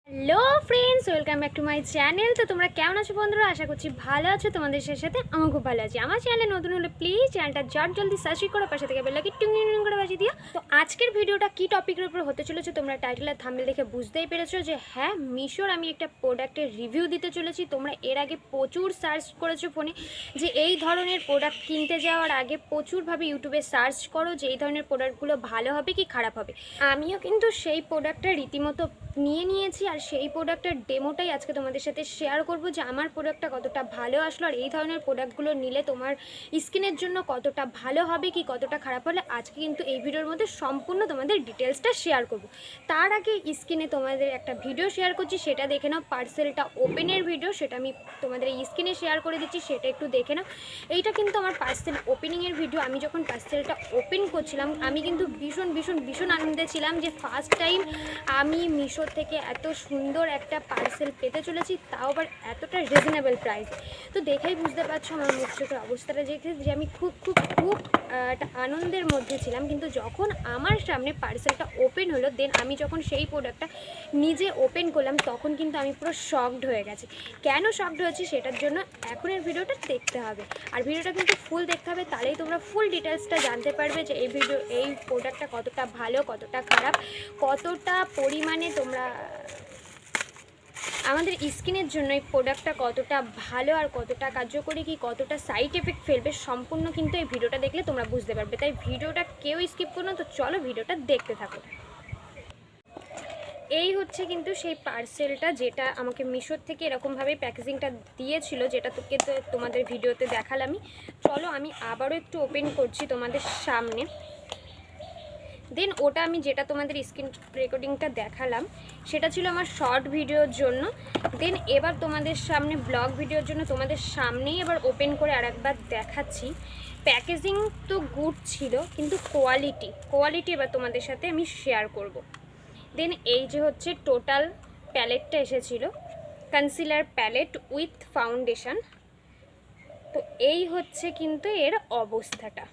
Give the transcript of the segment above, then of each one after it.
Hello friends, welcome back to my channel. তো তোমরা কেমন আছো বন্ধুরা? আশা করছি ভালো আছো। তোমাদের সাথে আমার খুব ভালো আছি। আমার চ্যানেলে নতুন হলে প্লিজ চ্যানেলটা জলদি সাবস্ক্রাইব করো, পাশে থেকে বেল আইকন টিং করে বাজিয়ে দিও। তো আজকের ভিডিওটা কি টপিকের উপর হতে চলেছে তোমরা টাইটেল আর থাম্বনেল দেখে বুঝতেই পেরেছো যে হ্যাঁ, মিশোর আমি একটা প্রোডাক্টের রিভিউ দিতে চলেছি। তোমরা এর আগে প্রচুর সার্চ করেছো ফোনে যে এই ধরনের প্রোডাক্ট কিনতে যাওয়ার আগে প্রচুরভাবে ইউটিউবে সার্চ করো যে এই ধরনের প্রোডাক্টগুলো ভালো হবে কি খারাপ হবে। আমিও কিন্তু সেই প্রোডাক্টটা রীতিমতো নিয়েছি আর সেই প্রোডাক্টের ডেমোটাই আজকে তোমাদের সাথে শেয়ার করব যে আমার প্রোডাক্টটা কতটা ভালো আসলো আর এই ধরনের প্রোডাক্টগুলো নিলে তোমার স্কিনের জন্য কতটা ভালো হবে কি কতটা খারাপ হলে আজকে কিন্তু এই ভিডিওর মধ্যে সম্পূর্ণ তোমাদের ডিটেলসটা শেয়ার করব। তার আগে স্ক্রিনে তোমাদের একটা ভিডিও শেয়ার করছি, সেটা দেখে নাও। পার্সেলটা ওপেনের ভিডিও, সেটা আমি তোমাদের এই স্ক্রিনে শেয়ার করে দিচ্ছি, সেটা একটু দেখে নাও। এইটা কিন্তু আমার পার্সেল ওপেনিংয়ের ভিডিও। আমি যখন পার্সেলটা ওপেন করছিলাম আমি কিন্তু ভীষণ আনন্দে ছিলাম যে ফার্স্ট টাইম আমি মিশো থেকে এত সুন্দর একটা পার্সেল পেতে চলেছি, তাও আবার এতটা রিজনেবল প্রাইস। তো দেখেই বুঝতে পারছো আমার মুখ চোখের অবস্থাটা দেখে যে আমি খুব একটা আনন্দের মধ্যে ছিলাম। কিন্তু যখন আমার সামনে পার্সেলটা ওপেন হলো, দেন আমি যখন সেই প্রোডাক্টটা নিজে ওপেন করলাম তখন কিন্তু আমি পুরো শকড হয়ে গেছি। কেন শকড হয়েছি সেটার জন্য এখনের ভিডিওটা দেখতে হবে, আর ভিডিওটা কিন্তু ফুল দেখতে হবে, তাহলেই তোমরা ফুল ডিটেলসটা জানতে পারবে যে এই প্রোডাক্টটা কতটা ভালো কতটা খারাপ, কতটা পরিমাণে তোমরা আমাদের স্কিনের জন্য এই প্রোডাক্টটা কতটা ভালো আর কতটা কার্যকরী কি কতটা সাইড এফেক্ট ফেলবে, সম্পূর্ণ কিন্তু এই ভিডিওটা দেখলে তোমরা বুঝতে পারবে। তাই ভিডিওটা কেউ স্কিপ করো না। তো চলো ভিডিওটা দেখতে থাকো। এই হচ্ছে কিন্তু সেই পার্সেলটা যেটা আমাকে মিশোর থেকে এরকমভাবে প্যাকেজিংটা দিয়েছিল, যেটা তোমাদের ভিডিওতে দেখালামই। চলো আমি আবারও একটু ওপেন করছি তোমাদের সামনে। দেন ওটা আমি যেটা তোমাদের স্ক্রিন রেকর্ডিংটা দেখালাম সেটা ছিল আমার শর্ট ভিডিওর জন্য। দেন এবার তোমাদের সামনে ব্লগ ভিডিওর জন্য তোমাদের সামনেই এবার ওপেন করে আরেকবার দেখাচ্ছি। প্যাকেজিং তো গুড ছিল, কিন্তু কোয়ালিটি এবার তোমাদের সাথে আমি শেয়ার করব। দেন এই যে হচ্ছে টোটাল প্যালেটটা এসেছিল, কনসিলার প্যালেট উইথ ফাউন্ডেশন। তো এই হচ্ছে কিন্তু এর অবস্থাটা,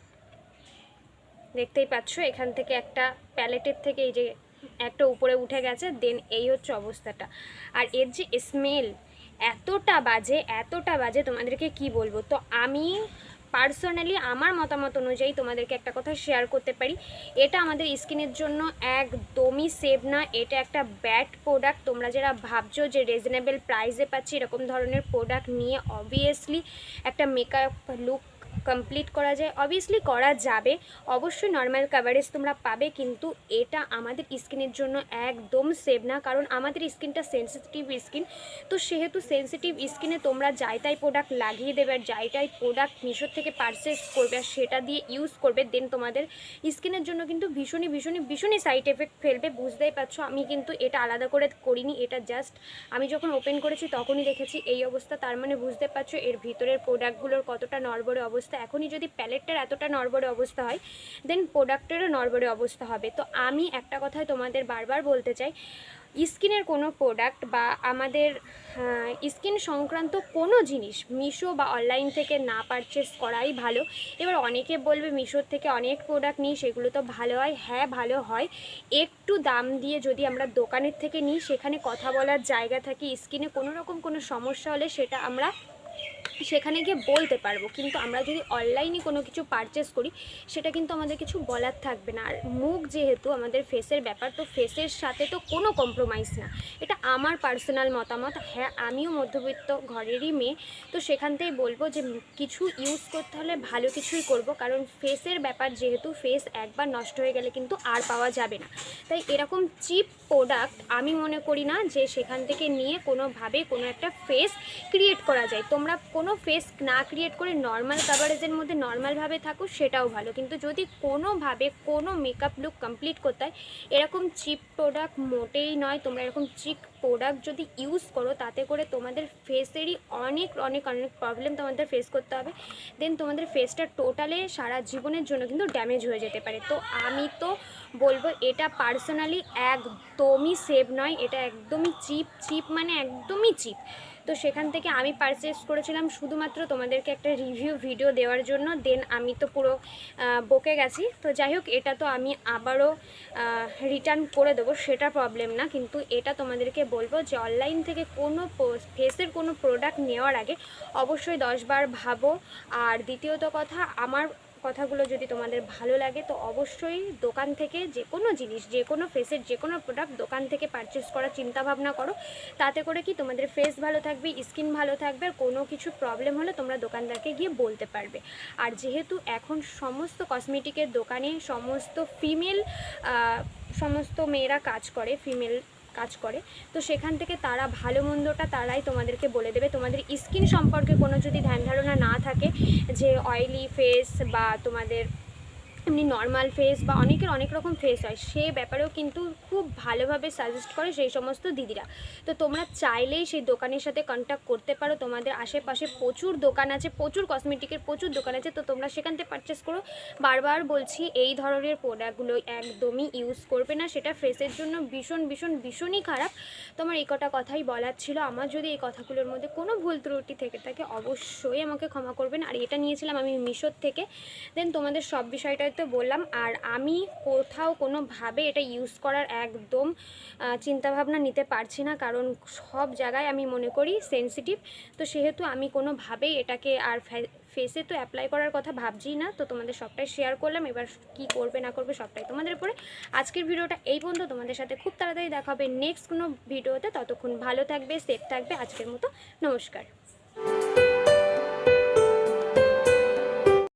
দেখতেই পাচ্ছ এখান থেকে একটা প্যালেটের থেকে এই যে একটা উপরে উঠে গেছে। দেন এই হচ্ছে অবস্থাটা, আর এর যে স্মেল এতটা বাজে তোমাদেরকে কি বলবো। তো আমি পার্সোনালি আমার মতামত অনুযায়ী তোমাদেরকে একটা কথা শেয়ার করতে পারি, এটা আমাদের স্কিনের জন্য একদমই সেভ না। এটা একটা ব্যাড প্রোডাক্ট। তোমরা যারা ভাবছো যে রিজনেবল প্রাইসে পাচ্ছি এরকম ধরনের প্রোডাক্ট নিয়ে অবভিয়াসলি একটা মেকআপ লুক কমপ্লিট করা যায়, অবভিয়াসলি করা যাবে, অবশ্যই নর্মাল কভারেজ তোমরা পাবে, কিন্তু এটা আমাদের স্কিনের জন্য একদম সেভ না। কারণ আমাদের স্কিনটা সেন্সিটিভ স্কিন, তো সেহেতু সেন্সিটিভ স্কিনে তোমরা যাই তাই প্রোডাক্ট লাগিয়ে দেবে আর যাই তাই প্রোডাক্ট মিশোর থেকে পারচেস করবে আর সেটা দিয়ে ইউজ করবে, দেন তোমাদের স্কিনের জন্য কিন্তু ভীষণই সাইড এফেক্ট ফেলবে। বুঝতেই পারছো আমি কিন্তু এটা আলাদা করে করিনি, এটা জাস্ট আমি যখন ওপেন করেছি তখনই দেখেছি এই অবস্থা। তার মানে বুঝতে পারছো এর ভিতরের প্রোডাক্টগুলোর কতটা নড়বড়ে অবস্থা। এখনই যদি প্যালেটটার এতটা নড়বড়ে অবস্থা হয়, দেন প্রোডাক্টেরও নড়বড়ে অবস্থা হবে। তো আমি একটা কথাই তোমাদের বারবার বলতে চাই, স্কিনের কোনো প্রোডাক্ট বা আমাদের স্কিন সংক্রান্ত কোনো জিনিস মিশো বা অনলাইন থেকে না পারচেস করাই ভালো। এবার অনেকে বলবে মিশোর থেকে অনেক প্রোডাক্ট নিই, সেগুলো তো ভালো হয়। হ্যাঁ ভালো হয়, একটু দাম দিয়ে যদি আমরা দোকানের থেকে নিই সেখানে কথা বলার জায়গা থাকে, স্কিনে কোনো রকম কোনো সমস্যা হলে সেটা আমরা সেখানে গিয়ে বলতে পারবো। কিন্তু আমরা যদি অনলাইনে কোনো কিছু পারচেস করি সেটা কিন্তু আমাদের কিছু বলার থাকবে না। আর মুখ যেহেতু আমাদের ফেসের ব্যাপার, তো ফেসের সাথে তো কোনো কম্প্রোমাইজ না, এটা আমার পার্সোনাল মতামত। হ্যাঁ আমিও মধ্যবিত্ত ঘরেরই মেয়ে, তো সেখান থেকেই বলবো যে কিছু ইউজ করতে হলে ভালো কিছুই করব, কারণ ফেসের ব্যাপার যেহেতু, ফেস একবার নষ্ট হয়ে গেলে কিন্তু আর পাওয়া যাবে না। তাই এরকম চিপ প্রোডাক্ট আমি মনে করি না যে সেখান থেকে নিয়ে কোনোভাবে কোনো একটা ফেস ক্রিয়েট করা যায়। তোমরা কোনো ফেস না ক্রিয়েট করে নর্মাল কাভারেজের মধ্যে নর্মালভাবে থাকো, সেটাও ভালো, কিন্তু যদি কোনোভাবে কোনো মেকআপ লুক কমপ্লিট করতে হয় এরকম চিপ প্রোডাক্ট মোটেই নয়। তোমরা এরকম চিপ প্রোডাক্ট যদি ইউজ করো তাতে করে তোমাদের ফেসেরই অনেক প্রবলেম তোমাদের ফেস করতে হবে, দেন তোমাদের ফেসটা টোটালে সারা জীবনের জন্য কিন্তু ড্যামেজ হয়ে যেতে পারে। তো আমি তো বলবো এটা পার্সোনালি একদমই সেভ নয়, এটা একদমই চিপ মানে একদমই চিপ। তো সেখান থেকে আমি পারচেস করেছিলাম শুধুমাত্র তোমাদেরকে একটা রিভিউ ভিডিও দেওয়ার জন্য। দেন আমি তো পুরো বকে গেছি। তো যাই হোক, এটা তো আমি আবারও রিটার্ন করে দেবো, সেটা প্রবলেম না, কিন্তু এটা তোমাদেরকে বলবো যে অনলাইন থেকে কোনো ফেসের কোনো প্রোডাক্ট নেওয়ার আগে অবশ্যই 10 বার ভাবো। আর দ্বিতীয়ত কথা, আমার কথাগুলো যদি তোমাদের ভালো লাগে তো অবশ্যই দোকান থেকে যে কোনো জিনিস, যে কোনো ফেসের যে কোনো প্রোডাক্ট দোকান থেকে পারচেস করার চিন্তাভাবনা করো। তাতে করে কি তোমাদের ফেস ভালো থাকবে, স্কিন ভালো থাকবে, আর কোনো কিছু প্রবলেম হলে তোমরা দোকানদারকে গিয়ে বলতে পারবে। আর যেহেতু এখন সমস্ত কসমেটিকের দোকানে সমস্ত মেয়েরা কাজ করে, ফিমেল কাজ করে, তো সেখান থেকে তারা ভালো মন্দটা তারাই তোমাদেরকে বলে দেবে। তোমাদের স্কিন সম্পর্কে কোনো যদি ধ্যান ধারণা না থাকে, যে অয়েলি ফেস বা তোমাদের এমনি নর্মাল ফেস বা অনেকের অনেক রকম ফেস হয়, সে ব্যাপারেও কিন্তু খুব ভালোভাবে সাজেস্ট করে সেই সমস্ত দিদিরা। তো তোমরা চাইলেই সেই দোকানের সাথে কন্ট্যাক্ট করতে পারো। তোমাদের আশেপাশে প্রচুর দোকান আছে, প্রচুর কসমেটিকের প্রচুর দোকান আছে, তো তোমরা সেখান থেকে পারচেস করো। বারবার বলছি, এই ধরনের প্রোডাক্টগুলো একদমই ইউজ করবে না, সেটা ফেসের জন্য ভীষণই খারাপ। তোমার এই কটা কথাই বলার ছিল। আমার যদি এই কথাগুলোর মধ্যে কোনো ভুল ত্রুটি থেকে থাকে অবশ্যই আমাকে ক্ষমা করবেন। আর এটা নিয়েছিলাম আমি মিশোর থেকে। দেন তোমাদের সব বিষয়টাই তো বললাম। আর আমি কোথাও কোনোভাবে এটা ইউজ করার একদম চিন্তাভাবনা নিতে পারছি না, কারণ সব জায়গায় আমি মনে করি সেনসিটিভ। তো সেহেতু আমি কোনোভাবেই এটাকে আর ফেসে তো অ্যাপ্লাই করার কথা ভাবছি না। তো তোমাদের সবটাই শেয়ার করলাম, এবার কি করবে না করবে সবটাই তোমাদের উপরে। আজকের ভিডিওটা এই পর্যন্ত। তোমাদের সাথে খুব তাড়াতাড়ি দেখা হবে নেক্সট কোনো ভিডিওতে। ততক্ষণ ভালো থাকবে, সেফ থাকবে। আজকের মতো নমস্কার।